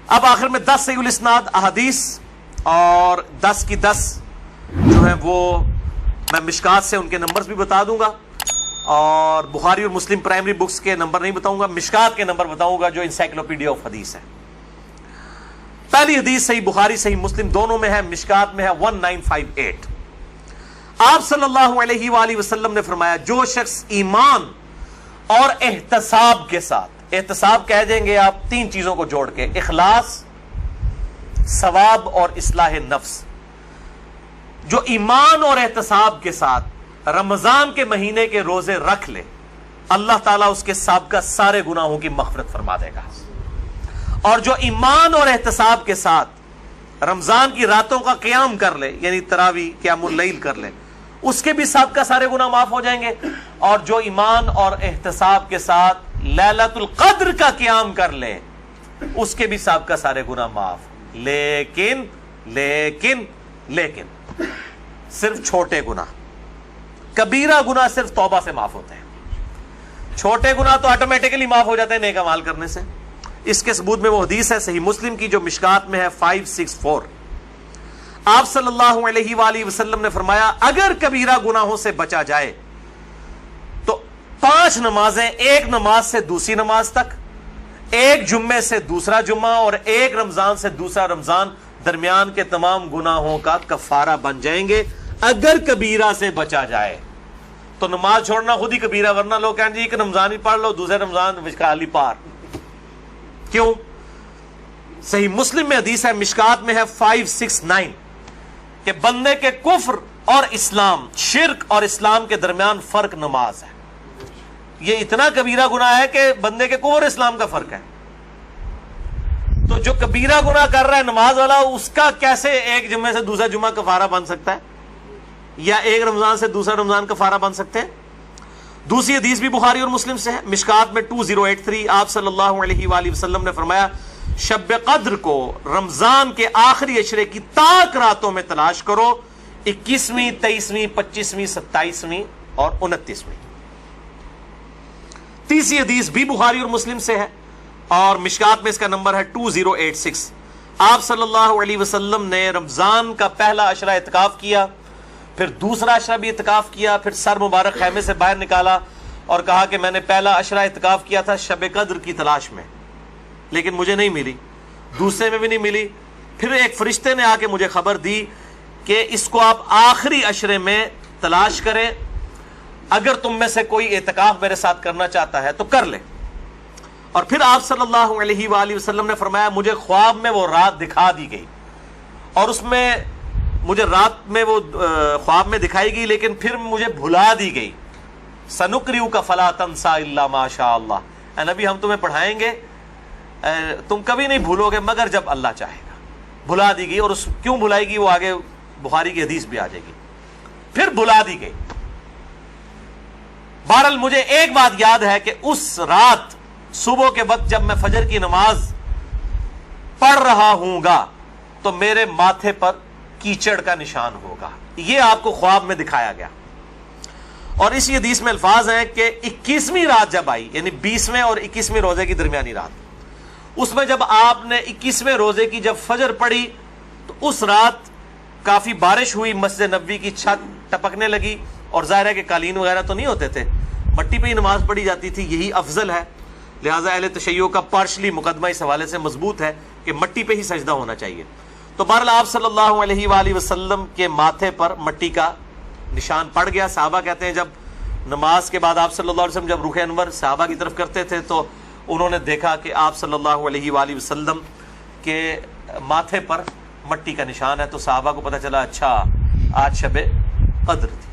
اب آخر میں 10 صحیح الاسناد احادیث اور 10 کی 10 جو ہیں وہ میں مشکات سے ان کے نمبرز بھی بتا دوں گا، اور بخاری اور مسلم پرائمری بکس کے نمبر نہیں بتاؤں گا، مشکات کے نمبر بتاؤں گا جو انسائکلوپیڈیا آف حدیث ہے۔ پہلی حدیث صحیح بخاری صحیح مسلم دونوں میں ہے، مشکات میں ہے 1958۔ آپ صلی اللہ علیہ وآلہ وسلم نے فرمایا جو شخص ایمان اور احتساب کے ساتھ، احتساب کہہ دیں گے آپ 3 چیزوں کو جوڑ کے، اخلاص، ثواب اور اصلاح نفس، جو ایمان اور احتساب کے ساتھ رمضان کے مہینے کے روزے رکھ لے، اللہ تعالیٰ اس کے سابقہ سارے گناہوں کی مغفرت فرما دے گا۔ اور جو ایمان اور احتساب کے ساتھ رمضان کی راتوں کا قیام کر لے، یعنی تراویح قیام اللیل کر لے، اس کے بھی سابقہ سارے گناہ معاف ہو جائیں گے۔ اور جو ایمان اور احتساب کے ساتھ لیلۃ القدر کا قیام کر لے، اس کے بھی سابقہ سارے گناہ معاف، لیکن لیکن لیکن صرف چھوٹے گناہ، کبیرہ گناہ صرف توبہ سے معاف ہوتے ہیں، چھوٹے گناہ تو آٹومیٹکلی معاف ہو جاتے ہیں نیک اعمال کرنے سے۔ اس کے ثبوت میں وہ حدیث ہے صحیح مسلم کی جو مشکات میں ہے 564۔ آپ صلی اللہ علیہ وآلہ وسلم نے فرمایا اگر کبیرہ گناہوں سے بچا جائے تو 5 نمازیں، ایک نماز سے دوسری نماز تک، ایک جمعے سے دوسرا جمعہ، اور ایک رمضان سے دوسرا رمضان، درمیان کے تمام گناہوں کا کفارہ بن جائیں گے اگر کبیرہ سے بچا جائے۔ تو نماز چھوڑنا خود ہی کبیرہ، ورنہ لوگ کہیں جی ایک رمضان ہی پڑھ لو، دوسرے رمضان وشکالی پار، کیوں؟ صحیح مسلم میں حدیث ہے، مشکات میں ہے 569 کہ بندے کے کفر اور اسلام، شرک اور اسلام کے درمیان فرق نماز ہے۔ یہ اتنا کبیرہ گناہ ہے کہ بندے کے کفر اور اسلام کا فرق ہے۔ تو جو کبیرہ گناہ کر رہا ہے نماز والا، اس کا کیسے ایک جمعے سے دوسرا جمعہ کفارہ بن سکتا ہے، یا ایک رمضان سے دوسرا رمضان کفارہ بن سکتے ہیں؟ دوسری حدیث بھی بخاری اور مسلم سے ہے، مشکات میں 2083۔ آپ صلی اللہ علیہ وآلہ وسلم نے فرمایا شب قدر کو رمضان کے آخری عشرے کی تاک راتوں میں تلاش کرو، 21ویں، 23ویں، 25ویں، 27ویں اور 29ویں۔ تیسری حدیث بھی بخاری اور مسلم سے ہے اور مشکات میں اس کا نمبر ہے 2086۔ آپ صلی اللہ علیہ وسلم نے رمضان کا پہلا عشرہ اعتکاف کیا، پھر دوسرا عشرہ بھی اعتکاف کیا، پھر سر مبارک خیمے سے باہر نکالا اور کہا کہ میں نے پہلا عشرہ اعتکاف کیا تھا شب قدر کی تلاش میں، لیکن مجھے نہیں ملی، دوسرے میں بھی نہیں ملی۔ پھر ایک فرشتے نے آ کے مجھے خبر دی کہ اس کو آپ آخری عشرے میں تلاش کریں، اگر تم میں سے کوئی اعتکاف میرے ساتھ کرنا چاہتا ہے تو کر لے۔ اور پھر آپ صلی اللہ علیہ وآلہ وسلم نے فرمایا مجھے خواب میں وہ رات دکھا دی گئی، اور اس میں مجھے رات میں وہ خواب میں دکھائی گئی لیکن پھر مجھے بھلا دی گئی۔ سنقرئک فلا تنسى الا ما شاء اللہ، اے نبی ہم تمہیں پڑھائیں گے، تم کبھی نہیں بھولو گے مگر جب اللہ چاہے گا۔ بھلا دی گئی، اور اس کیوں بھلائی گئی وہ آگے بخاری کی حدیث بھی آ جائے گی۔ پھر بھلا دی گئی۔ بہرحال مجھے ایک بات یاد ہے کہ اس رات صبح کے وقت جب میں فجر کی نماز پڑھ رہا ہوں گا تو میرے ماتھے پر کیچڑ کا نشان ہوگا، یہ آپ کو خواب میں دکھایا گیا۔ اور اسی حدیث میں الفاظ ہیں کہ 21ویں رات جب آئی، یعنی 20ویں اور 21ویں روزے کی درمیانی رات، اس میں جب آپ نے 21ویں روزے کی جب فجر پڑھی تو اس رات کافی بارش ہوئی، مسجد نبوی کی چھت ٹپکنے لگی، اور ظاہر ہے کہ قالین وغیرہ تو نہیں ہوتے تھے، مٹی پہ ہی نماز پڑھی جاتی تھی، یہی افضل ہے، لہٰذا اہل تشیع کا پارشلی مقدمہ اس حوالے سے مضبوط ہے کہ مٹی پہ ہی سجدہ ہونا چاہیے۔ تو بہرحال آپ صلی اللہ علیہ وآلہ وسلم کے ماتھے پر مٹی کا نشان پڑ گیا۔ صحابہ کہتے ہیں جب نماز کے بعد آپ صلی اللہ علیہ وسلم جب رخ انور صحابہ کی طرف کرتے تھے تو انہوں نے دیکھا کہ آپ صلی اللہ علیہ وآلہ وسلم کے ماتھے پر مٹی کا نشان ہے، تو صحابہ کو پتہ چلا اچھا آج شب قدر تھی۔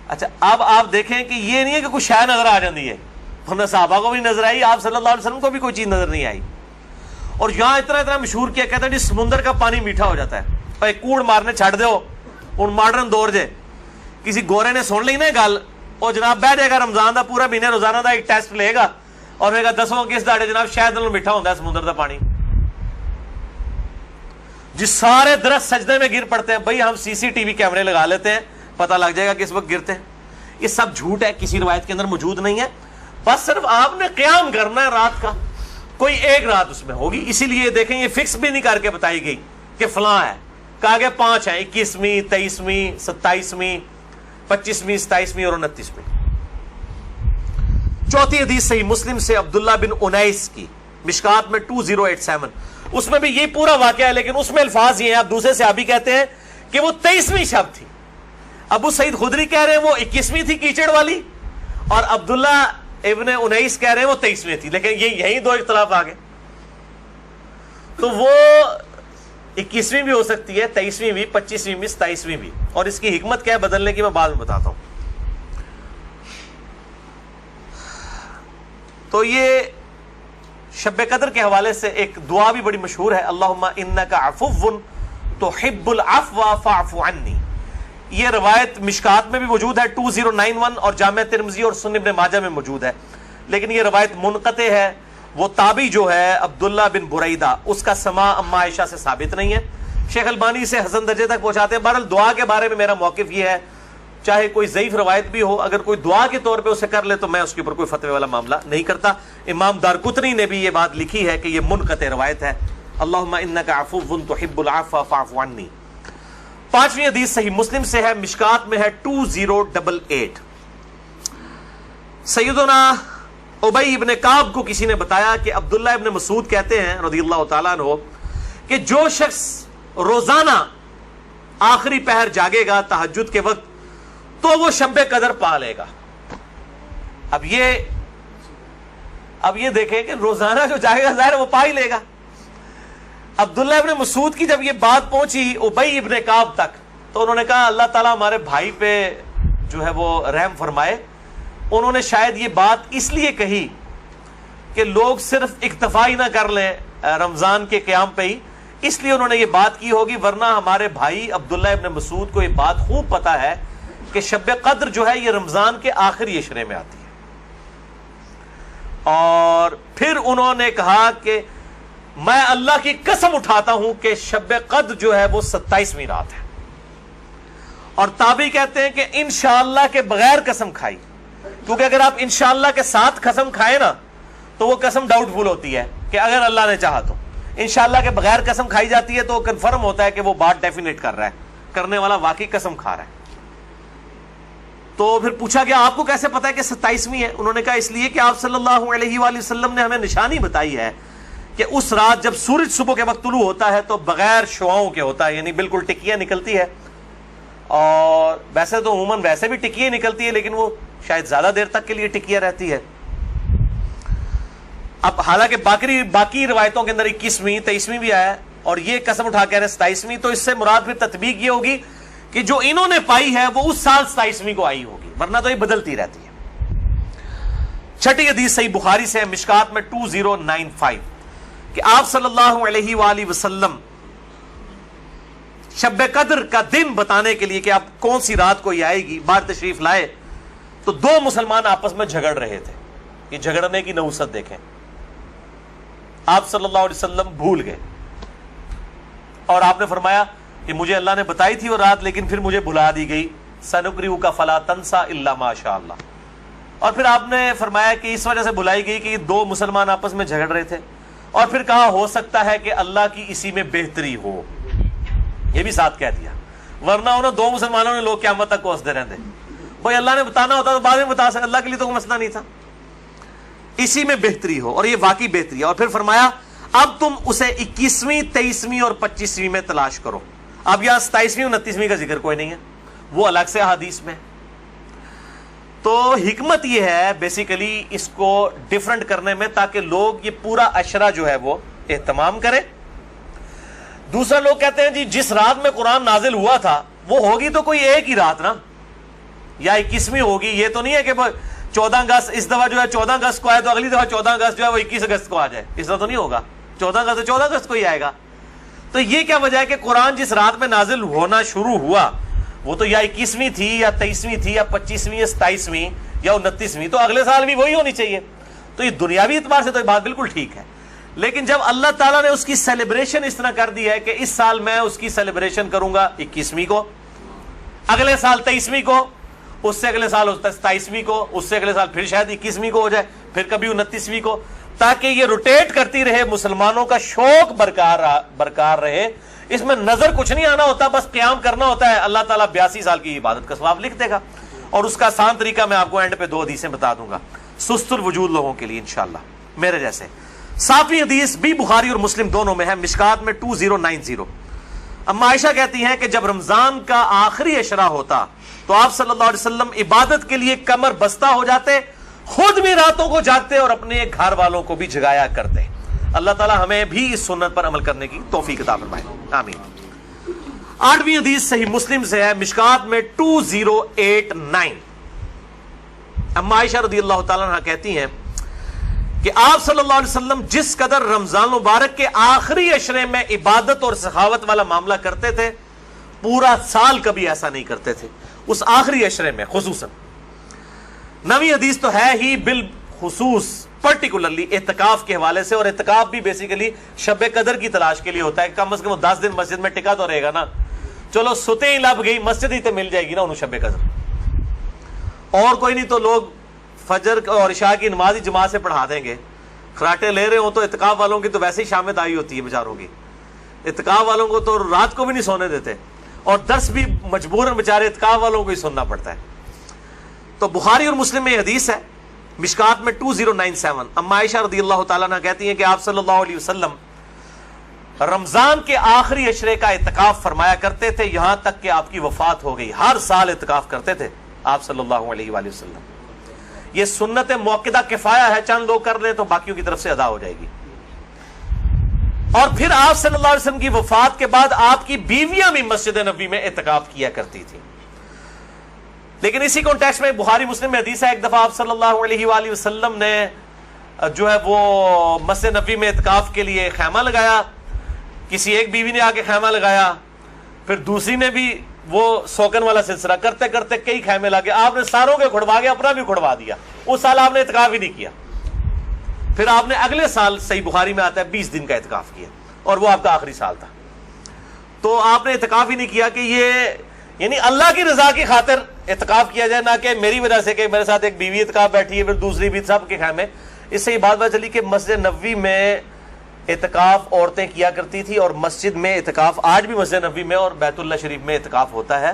اچھا اب آپ دیکھیں کہ یہ نہیں ہے کہ کوئی شے نظر آ جاتی ہے، ورنہ صحابہ کو بھی نظر آئی، آپ صلی اللہ علیہ وسلم کو بھی کوئی چیز نظر نہیں آئی۔ اور یہاں اتنا مشہور کیا کہتا ہے جی سمندر کا پانی میٹھا ہو جاتا ہے، اور ایک کوڑ مارنے چھڑ دو ان ماڈرن دور جے کسی گورے نے سن لی نا گل، اور جناب بہ جائے گا رمضان دا پورا مہینے روزانہ دا ایک ٹیسٹ لے گا اور کہے گا 10واں کس داڑے جناب شاید نالوں میٹھا ہوتا ہے سمندر دا پانی۔ جس سارے درخت سجدے میں گر پڑتے ہیں، بھائی ہم سی سی ٹی وی کیمرے لگا لیتے ہیں، پتہ لگ جائے گا کس وقت گرتے ہیں۔ یہ سب جھوٹ ہے، کسی روایت کے اندر موجود نہیں ہے، بس صرف آپ نے قیام کرنا ہے رات کا، کوئی ایک رات اس میں ہوگی. اسی لیے دیکھیں یہ فکس بھی نہیں کر کے بتائی گئی کہ فلاں ہے, کہا گیا 5 ہیں, 21ویں, 23ویں, 27ویں, 25ویں, 27ویں اور 29ویں. چوتھی حدیث صحیح مسلم سے عبداللہ بن انیس کی, مشکات میں 2087. اس میں بھی یہ پورا واقعہ ہے, لیکن اس میں الفاظ یہ ہیں, آپ دوسرے صحابی کہتے ہیں کہ وہ 23ویں شب تھی. ابو سعید خدری کہہ رہے ہیں وہ 21ویں تھی کیچڑ والی, اور عبداللہ ابن انیس کہہ رہے ہیں وہ 23ویں تھی. لیکن یہی دو اختلاف آ گئے. تو وہ 21ویں بھی ہو سکتی ہے, 23ویں بھی, 25ویں بھی, 27ویں بھی. اور اس کی حکمت کیا ہے بدلنے کی میں بعد میں بتاتا ہوں. تو یہ شب قدر کے حوالے سے ایک دعا بھی بڑی مشہور ہے, اللہم انک عفو تحب العفو فاعف عنی. یہ روایت مشکات میں بھی موجود ہے 2091, اور جامع ترمذی اور سنن ابن ماجہ میں موجود ہے. لیکن یہ روایت منقطع ہے. وہ تابعی جو ہے عبداللہ بن بریدہ, اس کا سماع اما عائشہ سے ثابت نہیں ہے. شیخ البانی سے حسن درجے تک پہنچاتے ہیں. بہرحال دعا کے بارے میں میرا موقف یہ ہے, چاہے کوئی ضعیف روایت بھی ہو, اگر کوئی دعا کے طور پہ اسے کر لے تو میں اس کے اوپر کوئی فتوی والا معاملہ نہیں کرتا. امام دارقطنی نے بھی یہ بات لکھی ہے کہ یہ منقطع روایت ہے. اللہم انک عفو تحب العفو فاعف عنی. 5ویں حدیث صحیح مسلم سے ہے, مشکات میں ہے 2088. سیدنا ابی ابن کعب کو کسی نے بتایا کہ عبداللہ ابن مسعود کہتے ہیں رضی اللہ تعالیٰ عنہ کہ جو شخص روزانہ آخری پہر جاگے گا تہجد کے وقت تو وہ شب قدر پا لے گا. اب یہ دیکھیں کہ روزانہ جو جاگے گا ظاہر وہ پا ہی لے گا. عبداللہ ابن مسعود کی جب یہ بات پہنچی ابی ابن کعب تک تو انہوں نے کہا اللہ تعالیٰ ہمارے بھائی پہ جو ہے وہ رحم فرمائے. انہوں نے شاید یہ بات اس لیے کہی کہ لوگ صرف اکتفا ہی نہ کر لیں رمضان کے قیام پہ ہی, اس لیے انہوں نے یہ بات کی ہوگی, ورنہ ہمارے بھائی عبداللہ ابن مسعود کو یہ بات خوب پتا ہے کہ شب قدر جو ہے یہ رمضان کے آخری عشرے میں آتی ہے. اور پھر انہوں نے کہا کہ میں اللہ کی قسم اٹھاتا ہوں کہ شب قدر جو ہے وہ 27ویں رات ہے. اور تابعی کہتے ہیں کہ انشاءاللہ کے بغیر قسم کھائی, کیونکہ اگر آپ انشاءاللہ کے ساتھ قسم کھائیں نا تو وہ قسم ڈاؤٹ فل ہوتی ہے کہ اگر اللہ نے چاہا تو. انشاءاللہ کے بغیر قسم کھائی جاتی ہے تو کنفرم ہوتا ہے کہ وہ بات ڈیفینیٹ کر رہا ہے, کرنے والا واقعی قسم کھا رہا ہے. تو پھر پوچھا گیا آپ کو کیسے پتا ہے کہ 27ویں ہے؟ انہوں نے کہا اس لیے کہ آپ صلی اللہ علیہ وآلہ وسلم نے ہمیں نشانی بتائی ہے کہ اس رات جب سورج صبح کے وقت طلوع ہوتا ہے تو بغیر شعاؤں کے ہوتا ہے, یعنی بالکل ٹکیاں نکلتی ہے. اور ویسے تو عموماً ویسے بھی ٹکیاں نکلتی ہے, لیکن وہ شاید زیادہ دیر تک کے لیے ٹکیاں رہتی ہے. اب حالانکہ باقی روایتوں کے اندر 21ویں 23ویں بھی آیا ہے, اور یہ قسم اٹھا کہہ رہے 27ویں, تو اس سے مراد پھر تطبیق یہ ہوگی کہ جو انہوں نے پائی ہے وہ اس سال 27ویں کو آئی ہوگی, ورنہ تو یہ بدلتی رہتی ہے. 6ٹھی حدیث صحیح بخاری سے, مشکات میں 2095, کہ آپ صلی اللہ علیہ وآلہ وسلم شب قدر کا دن بتانے کے لیے کہ آپ کون سی رات کو یہ آئے گی باہر تشریف لائے, تو 2 مسلمان آپس میں جھگڑ رہے تھے. یہ جھگڑنے کی نحوست دیکھیں. آپ صلی اللہ علیہ وسلم بھول گئے اور آپ نے فرمایا کہ مجھے اللہ نے بتائی تھی وہ رات, لیکن پھر مجھے بھلا دی گئی. سنقرئک فلا تنسى الا ما شاء اللہ. اور پھر آپ نے فرمایا کہ اس وجہ سے بھلائی گئی کہ یہ 2 مسلمان آپس میں جھگڑ رہے تھے, اور پھر کہا ہو سکتا ہے کہ اللہ کی اسی میں بہتری ہو. یہ بھی ساتھ کہہ دیا, ورنہ انہوں 2 مسلمانوں نے لوگ قیامت تک کوستے رہتے. بھائی اللہ نے بتانا ہوتا تو بعد میں بتا سکتے, اللہ کے لیے تو کوئی مسئلہ نہیں تھا. اسی میں بہتری ہو, اور یہ واقعی بہتری ہے. اور پھر فرمایا اب تم اسے 21ویں 23ویں اور 25ویں میں تلاش کرو. اب یہاں 27ویں 29ویں کا ذکر کوئی نہیں ہے, وہ الگ سے حدیث میں. تو حکمت یہ ہے بیسیکلی اس کو ڈیفرنٹ کرنے میں, تاکہ لوگ یہ پورا عشرہ جو ہے وہ اہتمام کریں. دوسرا لوگ کہتے ہیں جی جس رات میں قرآن نازل ہوا تھا وہ ہوگی تو کوئی ایک ہی رات نا, یا 21ویں ہوگی. یہ تو نہیں ہے کہ 14 اگست اس دفعہ جو ہے 14 اگست کو آئے تو اگلی دفعہ 14 اگست جو ہے وہ 21 اگست کو آ جائے, اس طرح تو نہیں ہوگا. 14 اگست تو 14 اگست کو ہی آئے گا. تو یہ کیا وجہ ہے کہ قرآن جس رات میں نازل ہونا شروع ہوا وہ تو یا 21ویں تھی یا 23ویں تھی یا 25ویں یا 27ویں یا 29ویں, تو اگلے سال بھی وہی ہونی چاہیے. تو یہ دنیاوی اعتبار سے تو یہ بات بالکل ٹھیک ہے. لیکن جب اللہ تعالیٰ نے اس کی سیلیبریشن اس طرح کر دی ہے کہ اس سال میں اس کی سیلیبریشن کروں گا 21ویں کو, اگلے سال 23ویں کو, اس سے اگلے سال 27ویں کو, اس سے اگلے سال پھر شاید 21ویں کو ہو جائے, پھر کبھی 29ویں کو, تاکہ یہ روٹیٹ کرتی رہے, مسلمانوں کا شوق برقرار رہے. اس میں نظر کچھ نہیں آنا ہوتا, بس قیام کرنا ہوتا ہے. اللہ تعالیٰ 82 سال کی عبادت کا ثواب لکھ دے گا. اور اس کا آسان طریقہ میں آپ کو اینڈ پہ 2 حدیثیں بتا دوں گا سست الوجود لوگوں کے لیے انشاءاللہ میرے جیسے. 7ویں حدیث بھی بخاری اور مسلم دونوں میں ہے, مشکات میں 2090. اما عائشہ کہتی ہیں کہ جب رمضان کا آخری عشرہ ہوتا تو آپ صلی اللہ علیہ وسلم عبادت کے لیے کمر بستہ ہو جاتے, خود بھی راتوں کو جاگتے اور اپنے گھر والوں کو بھی جگایا کرتے. اللہ تعالی ہمیں بھی اس سنت پر عمل کرنے کی توفیق عطا فرمائے, آمین. 8ویں حدیث صحیح مسلم سے ہے, مشکات میں 2089. اما عائشہ رضی اللہ تعالیٰ عنہ کہتی ہیں کہ آپ صلی اللہ علیہ وسلم جس قدر رمضان مبارک کے آخری عشرے میں عبادت اور سخاوت والا معاملہ کرتے تھے, پورا سال کبھی ایسا نہیں کرتے تھے, اس آخری عشرے میں خصوصاً. 9ویں حدیث تو ہے ہی بالخصوص پرٹیکولرلی اعتکاف کے حوالے سے, اور اعتکاف بھی بیسیکلی شب قدر کی تلاش کے لیے ہوتا ہے. کم از کم 10 دن مسجد میں ٹکا تو رہے گا نا, چلو ستے ہی لب گئی مسجد ہی تو مل جائے گی نا انہوں شب قدر, اور کوئی نہیں تو لوگ فجر اور عشاء کی نماز ہی جماعت سے پڑھا دیں گے. خراٹے لے رہے ہوں تو اعتکاف والوں کی تو ویسے ہی شام دائی ہوتی ہے بیچاروں کی, اعتکاف والوں کو تو رات کو بھی نہیں سونے دیتے, اور درس بھی مجبوراً بیچارے اعتکاف والوں کو ہی سننا پڑتا ہے. تو بخاری اور مسلم میں حدیث ہے, مشکات میں 2097. اما عائشہ رضی اللہ تعالیٰ عنہ کہتی ہیں کہ آپ صلی اللہ علیہ وسلم رمضان کے آخری عشرے کا اعتکاف فرمایا کرتے تھے یہاں تک کہ آپ کی وفات ہو گئی. ہر سال اعتکاف کرتے تھے آپ صلی اللہ علیہ وآلہ وسلم. یہ سنت موقدہ کفایہ ہے, چند لوگ کر لیں تو باقیوں کی طرف سے ادا ہو جائے گی. اور پھر آپ صلی اللہ علیہ وسلم کی وفات کے بعد آپ کی بیویاں بھی مسجد نبوی میں اعتکاف کیا کرتی تھی. لیکن اسی کانٹیکسٹ میں بخاری مسلم میں حدیث ہے, ایک دفعہ آپ صلی اللہ علیہ وآلہ وسلم نے جو ہے وہ مسجد نبوی میں اعتکاف کے لیے خیمہ لگایا. کسی ایک بیوی نے آ کے خیمہ لگایا, پھر دوسری نے بھی وہ سوکن والا سلسلہ کرتے کرتے کئی خیمے لگے. آپ نے ساروں کے کھڑوا کے اپنا بھی کھڑوا دیا. اس سال آپ نے اعتکاف ہی نہیں کیا. پھر آپ نے اگلے سال صحیح بخاری میں آتا ہے 20 دن کا اعتکاف کیا, اور وہ آپ کا آخری سال تھا. تو آپ نے اعتکاف ہی نہیں کیا کہ یہ یعنی اللہ کی رضا کی خاطر اعتکاف کیا جائے, نہ کہ میری وجہ سے کہ میرے ساتھ ایک بیوی اعتکاف بیٹھی ہے پھر دوسری بھی, سب کے خیمے. اس سے یہ بات پتہ چلی کہ مسجد نبوی میں اعتکاف عورتیں کیا کرتی تھی, اور مسجد میں اعتکاف آج بھی مسجد نبوی میں اور بیت اللہ شریف میں اعتکاف ہوتا ہے.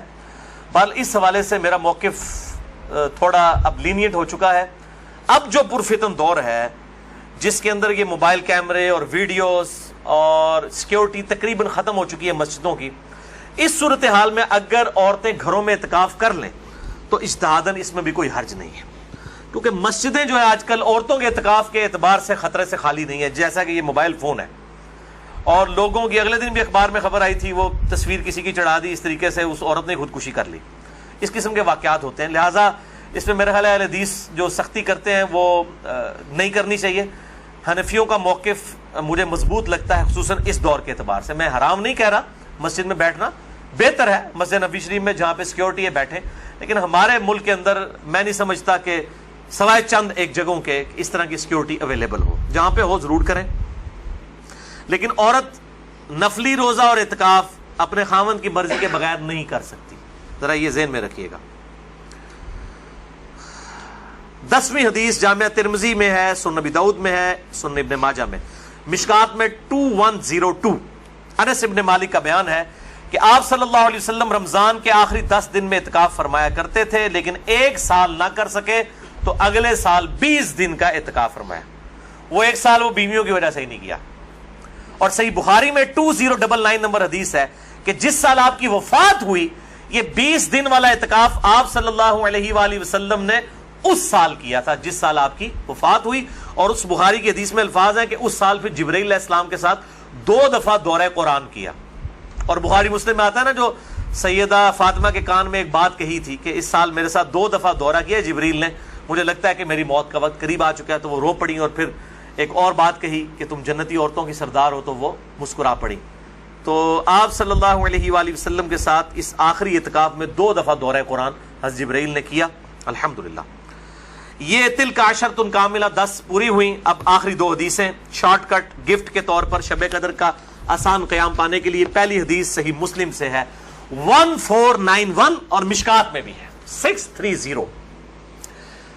بل اس حوالے سے میرا موقف تھوڑا اب لینیٹ ہو چکا ہے. اب جو پرفتن دور ہے جس کے اندر یہ موبائل کیمرے اور ویڈیوز اور سیکیورٹی تقریباً ختم ہو چکی ہے مسجدوں کی, اس صورتحال میں اگر عورتیں گھروں میں اعتکاف کر لیں تو اجتہاداً اس میں بھی کوئی حرج نہیں ہے, کیونکہ مسجدیں جو ہے آج کل عورتوں کے اعتکاف کے اعتبار سے خطرے سے خالی نہیں ہے. جیسا کہ یہ موبائل فون ہے, اور لوگوں کی اگلے دن بھی اخبار میں خبر آئی تھی, وہ تصویر کسی کی چڑھا دی, اس طریقے سے اس عورت نے خودکشی کر لی. اس قسم کے واقعات ہوتے ہیں. لہٰذا اس میں میرا خیال ہے حدیث جو سختی کرتے ہیں وہ نہیں کرنی چاہیے. حنفیوں کا موقف مجھے مضبوط لگتا ہے, خصوصاً اس دور کے اعتبار سے. میں حرام نہیں کہہ رہا, مسجد میں بیٹھنا بہتر ہے, مسجد نبی شریف میں جہاں پہ سیکیورٹی ہے بیٹھیں, لیکن ہمارے ملک کے اندر میں نہیں سمجھتا کہ سوائے چند ایک جگہوں کے اس طرح کی سیکیورٹی اویلیبل ہو. جہاں پہ ہو ضرور کریں, لیکن عورت نفلی روزہ اور اعتکاف اپنے خاوند کی مرضی کے بغیر نہیں کر سکتی, ذرا یہ ذہن میں رکھیے گا. 10ویں حدیث جامعہ ترمذی میں ہے, سنن نبی داؤد میں ہے, سنن ابن ماجہ میں, مشکات میں 2102. انس ابن مالک کا بیان ہے کہ آپ صلی اللہ علیہ وسلم رمضان کے آخری 10 دن میں اعتکاف فرمایا کرتے تھے, لیکن ایک سال نہ کر سکے تو اگلے سال 20 دن کا اعتکاف فرمایا. وہ ایک سال وہ بیویوں کی وجہ سے ہی نہیں کیا. اور صحیح بخاری میں 2099 نمبر حدیث ہے کہ جس سال آپ کی وفات ہوئی یہ 20 دن والا اعتکاف آپ صلی اللہ علیہ وآلہ وسلم نے اس سال کیا تھا جس سال آپ کی وفات ہوئی. اور اس بخاری کی حدیث میں الفاظ ہیں کہ اس سال پھر جبرائیل علیہ السلام کے ساتھ 2 دفعہ دورہ قرآن کیا. اور بخاری مسلم میں آتا ہے نا, جو سیدہ فاطمہ کے کان میں ایک بات کہی تھی کہ اس سال میرے ساتھ 2 دفعہ دورہ کیا جبریل نے, مجھے لگتا ہے کہ میری موت کا وقت قریب آ چکا ہے. تو وہ رو پڑی, اور پھر ایک اور بات کہی کہ تم جنتی عورتوں کی سردار ہو, تو وہ مسکرا پڑی. تو آپ صلی اللہ علیہ وآلہ وسلم کے ساتھ اس آخری اعتکاف میں 2 دفعہ دورہ قرآن حضرت جبرائیل نے کیا, الحمدللہ. یہ تلک عشرۃ کاملہ 10 پوری ہوئی. اب آخری 2 حدیثیں شارٹ کٹ گفٹ کے طور پر شب قدر کا آسان قیام پانے کے لیے. پہلی حدیث صحیح مسلم سے ہے 1491 اور مشکات میں بھی ہے 630.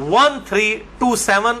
1327,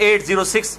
806।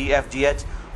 E F G H,